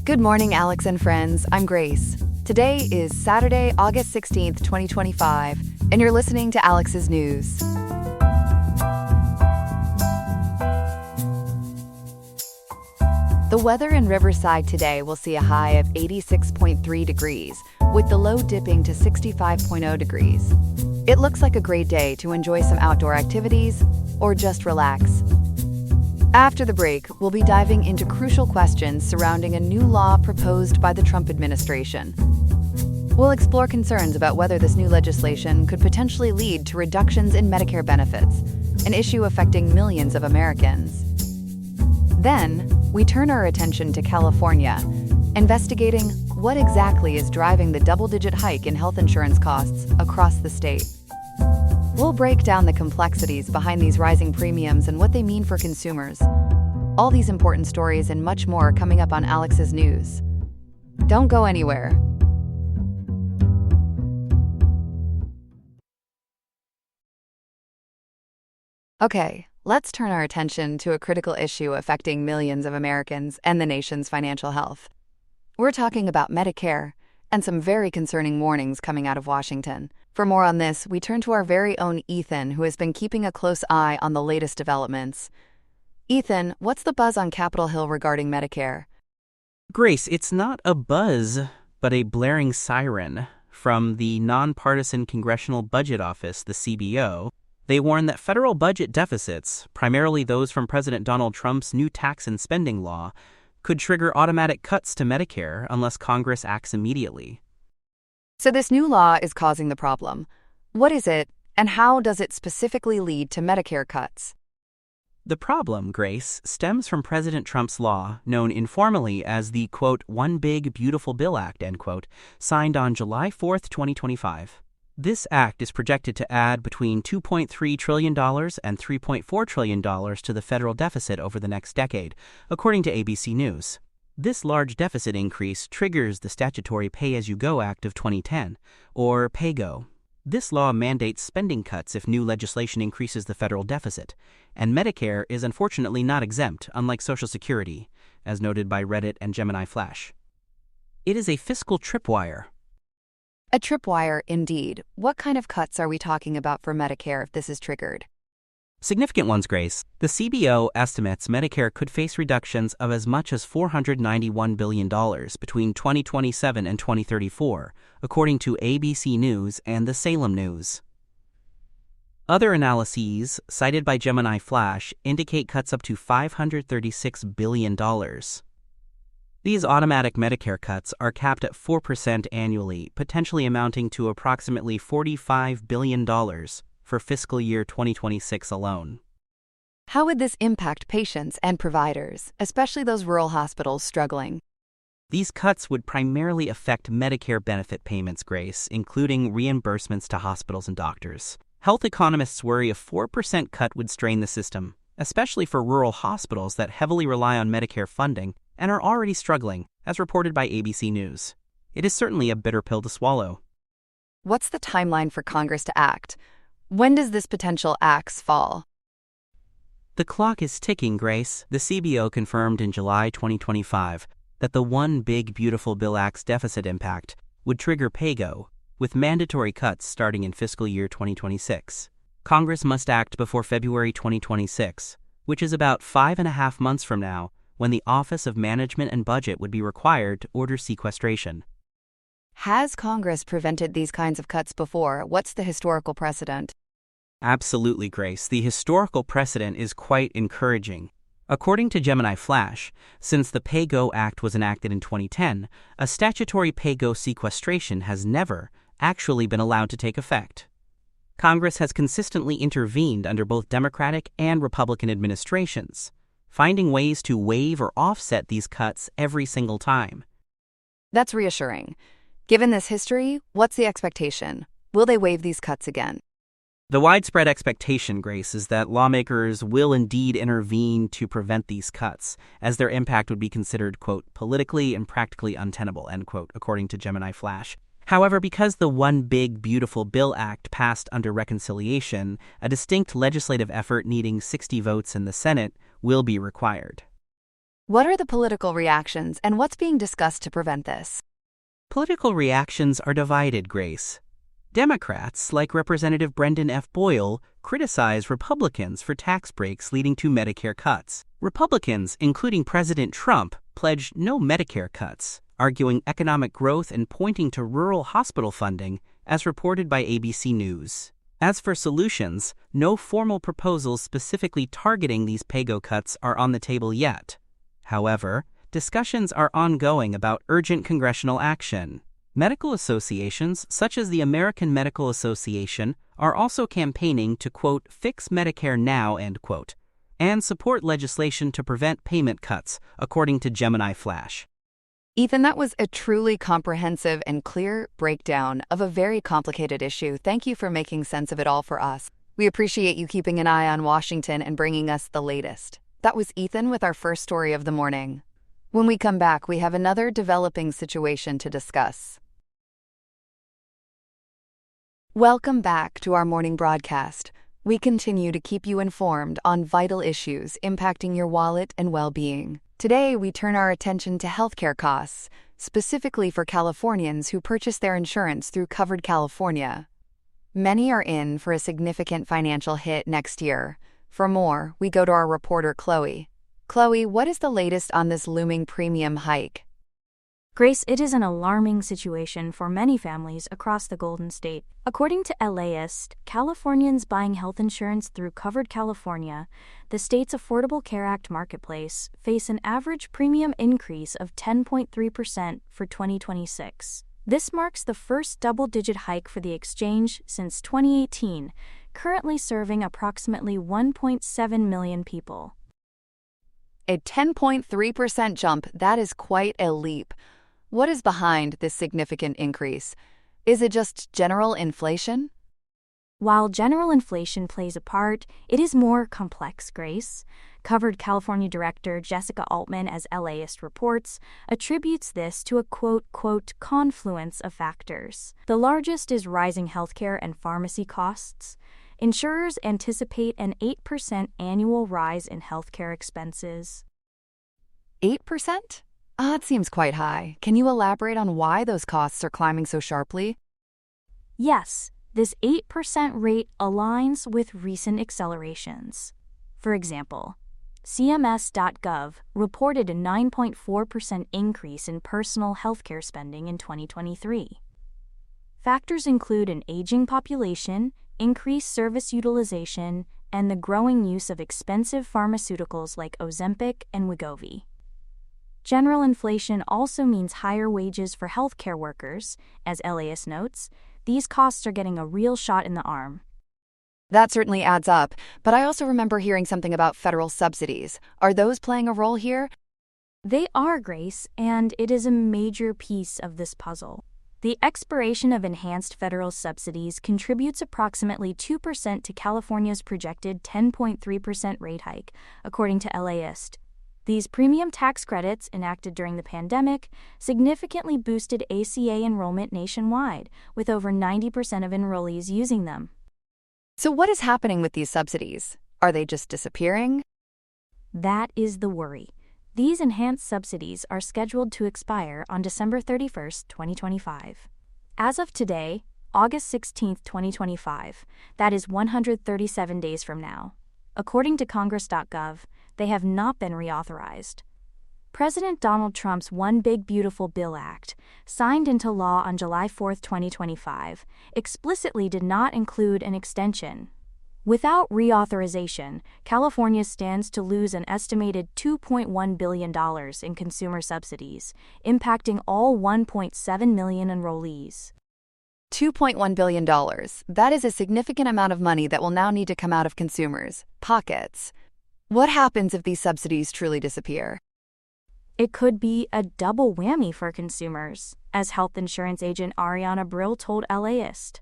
Good morning, Alex and friends. I'm Grace. Today is Saturday, August 16th, 2025, and you're listening to Alex's News. The weather in Riverside today will see a high of 86.3 degrees, with the low dipping to 65.0 degrees. It looks like a great day to enjoy some outdoor activities or just relax. After the break, we'll be diving into crucial questions surrounding a new law proposed by the Trump administration. We'll explore concerns about whether this new legislation could potentially lead to reductions in Medicare benefits, an issue affecting millions of Americans. Then, we turn our attention to California, investigating what exactly is driving the double-digit hike in health insurance costs across the state. We'll break down the complexities behind these rising premiums and what they mean for consumers. All these important stories and much more coming up on Alex's News. Don't go anywhere. Okay, let's turn our attention to a critical issue affecting millions of Americans and the nation's financial health. We're talking about Medicare and some very concerning warnings coming out of Washington. For more on this, we turn to our very own Ethan, who has been keeping a close eye on the latest developments. Ethan, what's the buzz on Capitol Hill regarding Medicare? Grace, it's not a buzz, but a blaring siren. From the Nonpartisan Congressional Budget Office, the CBO, they warn that federal budget deficits, primarily those from President Donald Trump's new tax and spending law, could trigger automatic cuts to Medicare unless Congress acts immediately. So this new law is causing the problem. What is it, and how does it specifically lead to Medicare cuts? The problem, Grace, stems from President Trump's law, known informally as the, quote, One Big Beautiful Bill Act, end quote, signed on July 4th, 2025. This act is projected to add between $2.3 trillion and $3.4 trillion to the federal deficit over the next decade, according to ABC News. This large deficit increase triggers the Statutory Pay-As-You-Go Act of 2010, or PAYGO. This law mandates spending cuts if new legislation increases the federal deficit, and Medicare is unfortunately not exempt, unlike Social Security, as noted by Reddit and Gemini Flash. It is a fiscal tripwire. A tripwire, indeed. What kind of cuts are we talking about for Medicare if this is triggered? Significant ones, Grace. The CBO estimates Medicare could face reductions of as much as $491 billion between 2027 and 2034, according to ABC News and the Salem News. Other analyses, cited by Gemini Flash, indicate cuts up to $536 billion. These automatic Medicare cuts are capped at 4% annually, potentially amounting to approximately $45 billion for fiscal year 2026 alone. How would this impact patients and providers, especially those rural hospitals struggling? These cuts would primarily affect Medicare benefit payments, Grace, including reimbursements to hospitals and doctors. Health economists worry a 4% cut would strain the system, especially for rural hospitals that heavily rely on Medicare funding and are already struggling, as reported by ABC News. It is certainly a bitter pill to swallow. What's the timeline for Congress to act? When does this potential axe fall? The clock is ticking, Grace. The CBO confirmed in July 2025 that the One Big Beautiful Bill Act's deficit impact would trigger PAYGO, with mandatory cuts starting in fiscal year 2026. Congress must act before February 2026, which is about 5.5 months from now, when the Office of Management and Budget would be required to order sequestration. Has Congress prevented these kinds of cuts before? What's the historical precedent? Absolutely, Grace. The historical precedent is quite encouraging. According to Gemini Flash, since the PAYGO Act was enacted in 2010, a statutory PAYGO sequestration has never actually been allowed to take effect. Congress has consistently intervened under both Democratic and Republican administrations, finding ways to waive or offset these cuts every single time. That's reassuring. Given this history, what's the expectation? Will they waive these cuts again? The widespread expectation, Grace, is that lawmakers will indeed intervene to prevent these cuts, as their impact would be considered, quote, politically and practically untenable, end quote, according to Gemini Flash. However, because the One Big Beautiful Bill Act passed under reconciliation, a distinct legislative effort needing 60 votes in the Senate will be required. What are the political reactions and what's being discussed to prevent this? Political reactions are divided, Grace. Democrats, like Representative Brendan F. Boyle, criticize Republicans for tax breaks leading to Medicare cuts. Republicans, including President Trump, pledged no Medicare cuts, arguing economic growth and pointing to rural hospital funding, as reported by ABC News. As for solutions, no formal proposals specifically targeting these PAYGO cuts are on the table yet. However, discussions are ongoing about urgent congressional action. Medical associations, such as the American Medical Association, are also campaigning to, quote, fix Medicare now, end quote, and support legislation to prevent payment cuts, according to Gemini Flash. Ethan, that was a truly comprehensive and clear breakdown of a very complicated issue. Thank you for making sense of it all for us. We appreciate you keeping an eye on Washington and bringing us the latest. That was Ethan with our first story of the morning. When we come back, we have another developing situation to discuss. Welcome back to our morning broadcast. We continue to keep you informed on vital issues impacting your wallet and well-being. Today, we turn our attention to healthcare costs, specifically for Californians who purchase their insurance through Covered California. Many are in for a significant financial hit next year. For more, we go to our reporter, Chloe. Chloe, what is the latest on this looming premium hike? Grace, it is an alarming situation for many families across the Golden State. According to LAist, Californians buying health insurance through Covered California, the state's Affordable Care Act marketplace, face an average premium increase of 10.3% for 2026. This marks the first double-digit hike for the exchange since 2018, currently serving approximately 1.7 million people. A 10.3% jump, that is quite a leap. What is behind this significant increase? Is it just general inflation? While general inflation plays a part, it is more complex, Grace. Covered California Director Jessica Altman, as LAist reports, attributes this to a quote, confluence of factors. The largest is rising healthcare and pharmacy costs. Insurers anticipate an 8% annual rise in healthcare expenses. 8%? That seems quite high. Can you elaborate on why those costs are climbing so sharply? Yes, this 8% rate aligns with recent accelerations. For example, CMS.gov reported a 9.4% increase in personal healthcare spending in 2023. Factors include an aging population, increased service utilization, and the growing use of expensive pharmaceuticals like Ozempic and Wegovy. General inflation also means higher wages for healthcare workers. As LAist notes, these costs are getting a real shot in the arm. That certainly adds up, but I also remember hearing something about federal subsidies. Are those playing a role here? They are, Grace, and it is a major piece of this puzzle. The expiration of enhanced federal subsidies contributes approximately 2% to California's projected 10.3% rate hike, according to LAist. These premium tax credits, enacted during the pandemic, significantly boosted ACA enrollment nationwide, with over 90% of enrollees using them. So what is happening with these subsidies? Are they just disappearing? That is the worry. These enhanced subsidies are scheduled to expire on December 31, 2025. As of today, August 16, 2025, that is 137 days from now. According to Congress.gov, they have not been reauthorized. President Donald Trump's One Big Beautiful Bill Act, signed into law on July 4, 2025, explicitly did not include an extension. Without reauthorization, California stands to lose an estimated $2.1 billion in consumer subsidies, impacting all 1.7 million enrollees. $2.1 billion. That is a significant amount of money that will now need to come out of consumers' pockets. What happens if these subsidies truly disappear? It could be a double whammy for consumers, as health insurance agent Ariana Brill told LAist.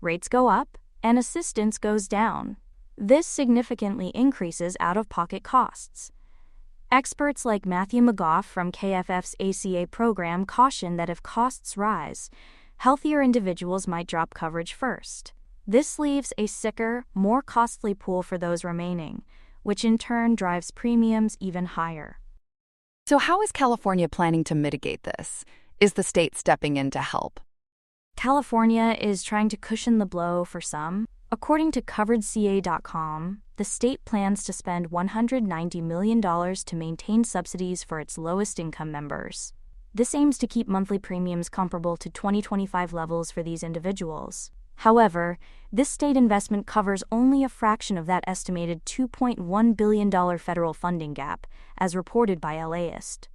Rates go up, and assistance goes down. This significantly increases out-of-pocket costs. Experts like Matthew McGough from KFF's ACA program caution that if costs rise, healthier individuals might drop coverage first. This leaves a sicker, more costly pool for those remaining, which in turn drives premiums even higher. So how is California planning to mitigate this? Is the state stepping in to help? California is trying to cushion the blow for some. According to coveredca.com, the state plans to spend $190 million to maintain subsidies for its lowest-income members. This aims to keep monthly premiums comparable to 2025 levels for these individuals. However, this state investment covers only a fraction of that estimated $2.1 billion federal funding gap, as reported by LAist.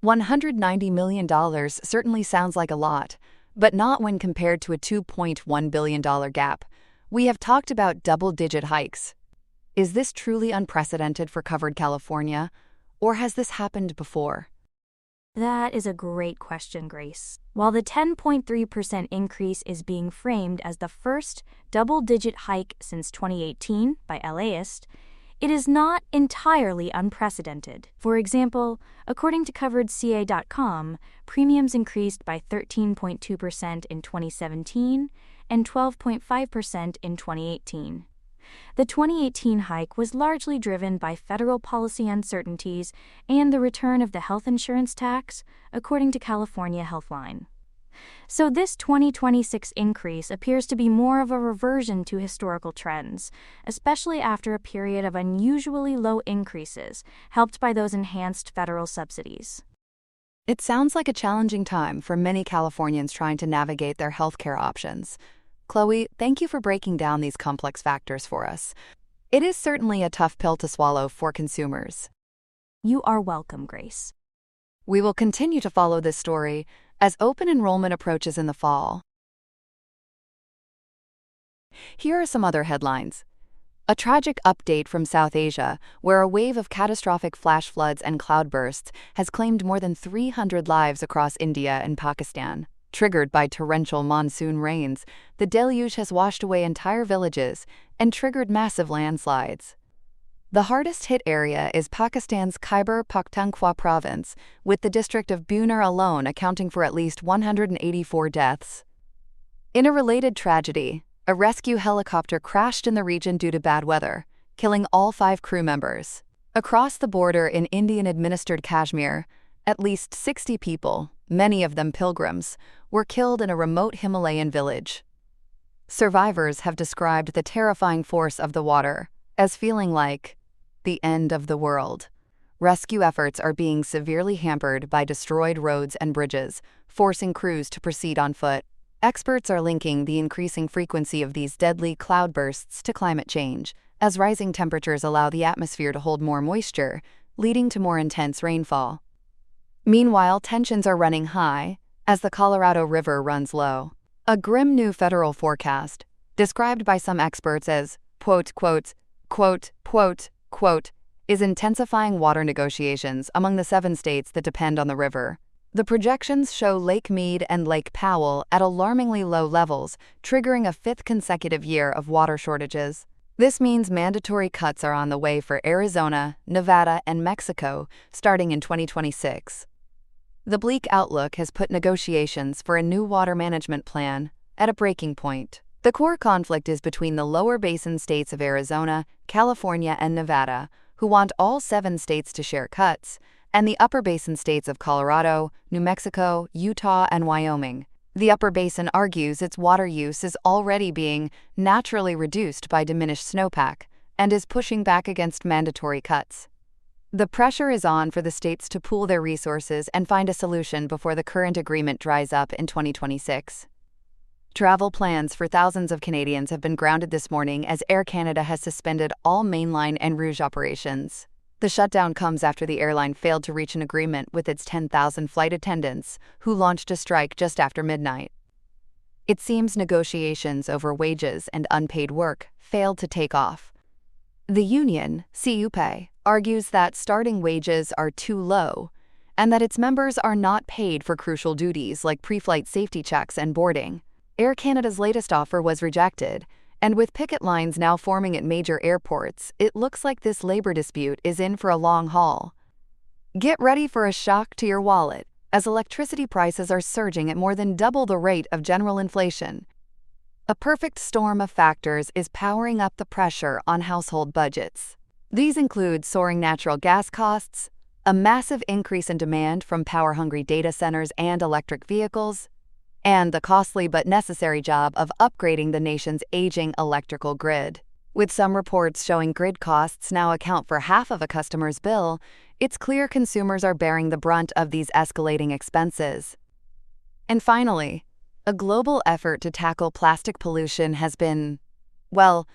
$190 million certainly sounds like a lot, but not when compared to a $2.1 billion gap. We have talked about double-digit hikes. Is this truly unprecedented for covered California, or has this happened before? That is a great question, Grace. While the 10.3% increase is being framed as the first double-digit hike since 2018 by LAist, it is not entirely unprecedented. For example, according to coveredca.com, premiums increased by 13.2% in 2017 and 12.5% in 2018. The 2018 hike was largely driven by federal policy uncertainties and the return of the health insurance tax, according to California Healthline. So this 2026 increase appears to be more of a reversion to historical trends, especially after a period of unusually low increases, helped by those enhanced federal subsidies. It sounds like a challenging time for many Californians trying to navigate their healthcare options. Chloe, thank you for breaking down these complex factors for us. It is certainly a tough pill to swallow for consumers. You are welcome, Grace. We will continue to follow this story as open enrollment approaches in the fall. Here are some other headlines. A tragic update from South Asia, where a wave of catastrophic flash floods and cloudbursts has claimed more than 300 lives across India and Pakistan. Triggered by torrential monsoon rains, the deluge has washed away entire villages and triggered massive landslides. The hardest-hit area is Pakistan's Khyber Pakhtunkhwa province, with the district of Buner alone accounting for at least 184 deaths. In a related tragedy, a rescue helicopter crashed in the region due to bad weather, killing all 5 crew members. Across the border in Indian-administered Kashmir, at least 60 people, many of them pilgrims, were killed in a remote Himalayan village. Survivors have described the terrifying force of the water as feeling like the end of the world. Rescue efforts are being severely hampered by destroyed roads and bridges, forcing crews to proceed on foot. Experts are linking the increasing frequency of these deadly cloudbursts to climate change, as rising temperatures allow the atmosphere to hold more moisture, leading to more intense rainfall. Meanwhile, tensions are running high as the Colorado River runs low. A grim new federal forecast, described by some experts as, is intensifying water negotiations among the 7 states that depend on the river. The projections show Lake Mead and Lake Powell at alarmingly low levels, triggering a 5th consecutive year of water shortages. This means mandatory cuts are on the way for Arizona, Nevada, and Mexico starting in 2026. The bleak outlook has put negotiations for a new water management plan at a breaking point. The core conflict is between the lower basin states of Arizona, California, and Nevada, who want all 7 states to share cuts, and the upper basin states of Colorado, New Mexico, Utah, and Wyoming. The upper basin argues its water use is already being naturally reduced by diminished snowpack and is pushing back against mandatory cuts. The pressure is on for the states to pool their resources and find a solution before the current agreement dries up in 2026. Travel plans for thousands of Canadians have been grounded this morning as Air Canada has suspended all mainline and Rouge operations. The shutdown comes after the airline failed to reach an agreement with its 10,000 flight attendants, who launched a strike just after midnight. It seems negotiations over wages and unpaid work failed to take off. The union, CUPE, argues that starting wages are too low and that its members are not paid for crucial duties like pre-flight safety checks and boarding. Air Canada's latest offer was rejected, and with picket lines now forming at major airports, it looks like this labor dispute is in for a long haul. Get ready for a shock to your wallet, as electricity prices are surging at more than double the rate of general inflation. A perfect storm of factors is powering up the pressure on household budgets. These include soaring natural gas costs, a massive increase in demand from power-hungry data centers and electric vehicles, and the costly but necessary job of upgrading the nation's aging electrical grid. With some reports showing grid costs now account for half of a customer's bill, it's clear consumers are bearing the brunt of these escalating expenses. And finally, a global effort to tackle plastic pollution has been, well,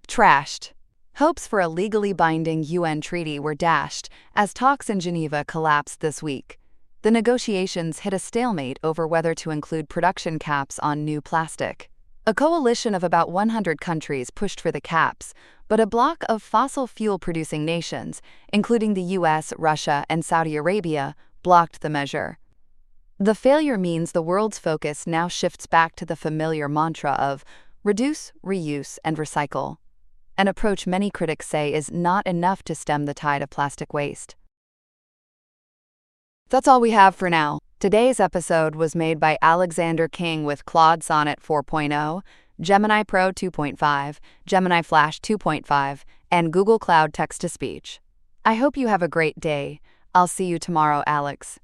trashed. Hopes for a legally binding UN treaty were dashed as talks in Geneva collapsed this week. The negotiations hit a stalemate over whether to include production caps on new plastic. A coalition of about 100 countries pushed for the caps, but a bloc of fossil fuel-producing nations, including the US, Russia, and Saudi Arabia, blocked the measure. The failure means the world's focus now shifts back to the familiar mantra of reduce, reuse, and recycle, an approach many critics say is not enough to stem the tide of plastic waste. That's all we have for now. Today's episode was made by Alexander King with Claude Sonnet 4.0, Gemini Pro 2.5, Gemini Flash 2.5, and Google Cloud Text-to-Speech. I hope you have a great day. I'll see you tomorrow, Alex.